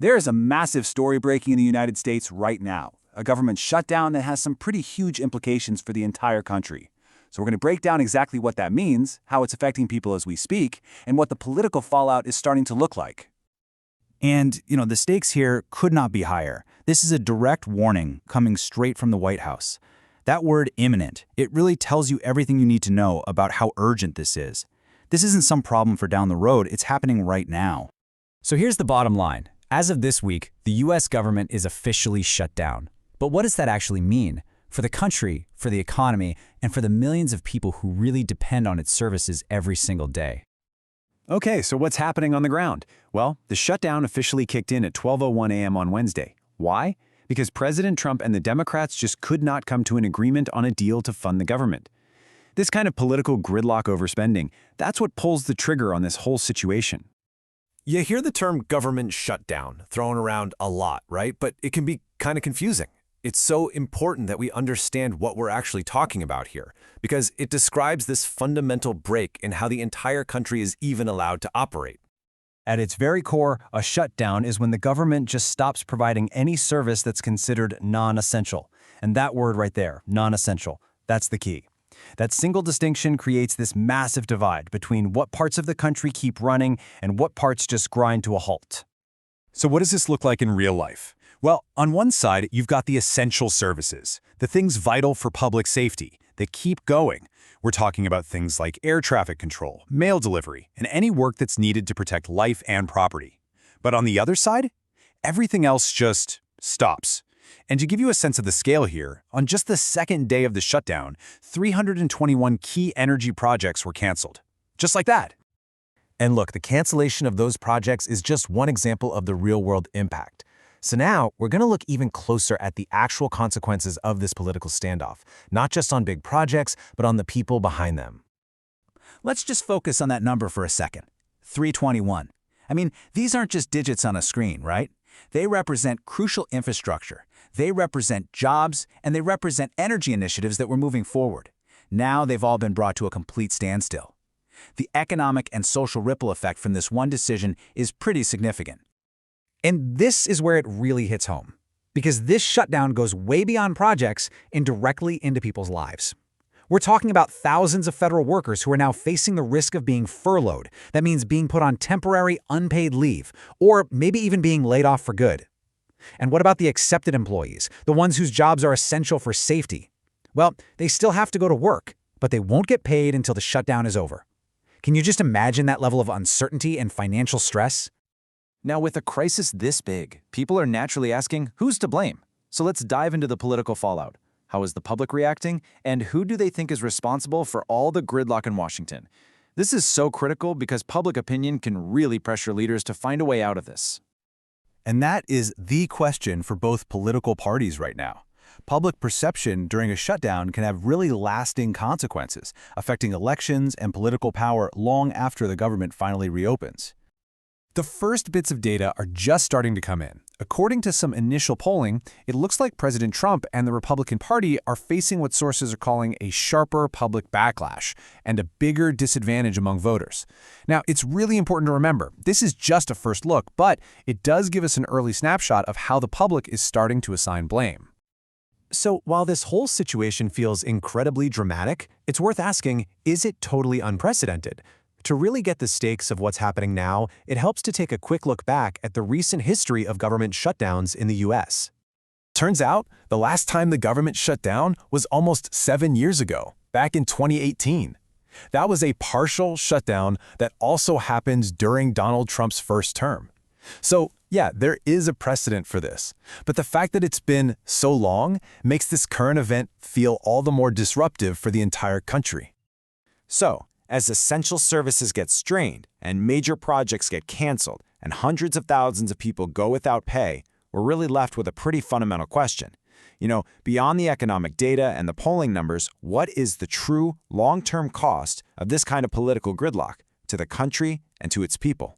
There is a massive story breaking in the United States right now, a government shutdown that has some pretty huge implications for the entire country. So we're going to break down exactly what that means, how it's affecting people as we speak, and what the political fallout is starting to look like. And, the stakes here could not be higher. This is a direct warning coming straight from the White House. That word imminent, it really tells you everything you need to know about how urgent this is. This isn't some problem for down the road, it's happening right now. So here's the bottom line. As of this week, the US government is officially shut down. But what does that actually mean? For the country, for the economy, and for the millions of people who really depend on its services every single day. Okay, so what's happening on the ground? Well, the shutdown officially kicked in at 12:01 a.m. on Wednesday. Why? Because President Trump and the Democrats just could not come to an agreement on a deal to fund the government. This kind of political gridlock overspending, that's what pulls the trigger on this whole situation. You hear the term government shutdown thrown around a lot, right? But it can be kind of confusing. It's so important that we understand what we're actually talking about here, because it describes this fundamental break in how the entire country is even allowed to operate. At its very core, a shutdown is when the government just stops providing any service that's considered non-essential. And that word right there, non-essential, that's the key. That single distinction creates this massive divide between what parts of the country keep running and what parts just grind to a halt. So what does this look like in real life? Well, on one side, you've got the essential services, the things vital for public safety, that keep going. We're talking about things like air traffic control, mail delivery, and any work that's needed to protect life and property. But on the other side, everything else just stops. And to give you a sense of the scale here, on just the second day of the shutdown, 321 key energy projects were canceled. Just like that. And look, the cancellation of those projects is just one example of the real-world impact. So now, we're going to look even closer at the actual consequences of this political standoff, not just on big projects, but on the people behind them. Let's just focus on that number for a second. 321. I mean, these aren't just digits on a screen, right? They represent crucial infrastructure. They represent jobs, and they represent energy initiatives that were moving forward. Now they've all been brought to a complete standstill. The economic and social ripple effect from this one decision is pretty significant. And this is where it really hits home, because this shutdown goes way beyond projects and directly into people's lives. We're talking about thousands of federal workers who are now facing the risk of being furloughed. That means being put on temporary, unpaid leave, or maybe even being laid off for good. And what about the accepted employees, the ones whose jobs are essential for safety? Well, they still have to go to work, but they won't get paid until the shutdown is over. Can you just imagine that level of uncertainty and financial stress? Now, with a crisis this big, people are naturally asking, who's to blame? So let's dive into the political fallout. How is the public reacting? And who do they think is responsible for all the gridlock in Washington? This is so critical because public opinion can really pressure leaders to find a way out of this. And that is the question for both political parties right now. Public perception during a shutdown can have really lasting consequences, affecting elections and political power long after the government finally reopens. The first bits of data are just starting to come in. According to some initial polling, it looks like President Trump and the Republican Party are facing what sources are calling a sharper public backlash and a bigger disadvantage among voters. Now, it's really important to remember, this is just a first look, but it does give us an early snapshot of how the public is starting to assign blame. So while this whole situation feels incredibly dramatic, it's worth asking, is it totally unprecedented? To really get the stakes of what's happening now, it helps to take a quick look back at the recent history of government shutdowns in the US. Turns out, the last time the government shut down was almost 7 years ago, back in 2018. That was a partial shutdown that also happened during Donald Trump's first term. So, yeah, there is a precedent for this. But the fact that it's been so long makes this current event feel all the more disruptive for the entire country. So, as essential services get strained and major projects get canceled and hundreds of thousands of people go without pay, we're really left with a pretty fundamental question. Beyond the economic data and the polling numbers, what is the true long-term cost of this kind of political gridlock to the country and to its people?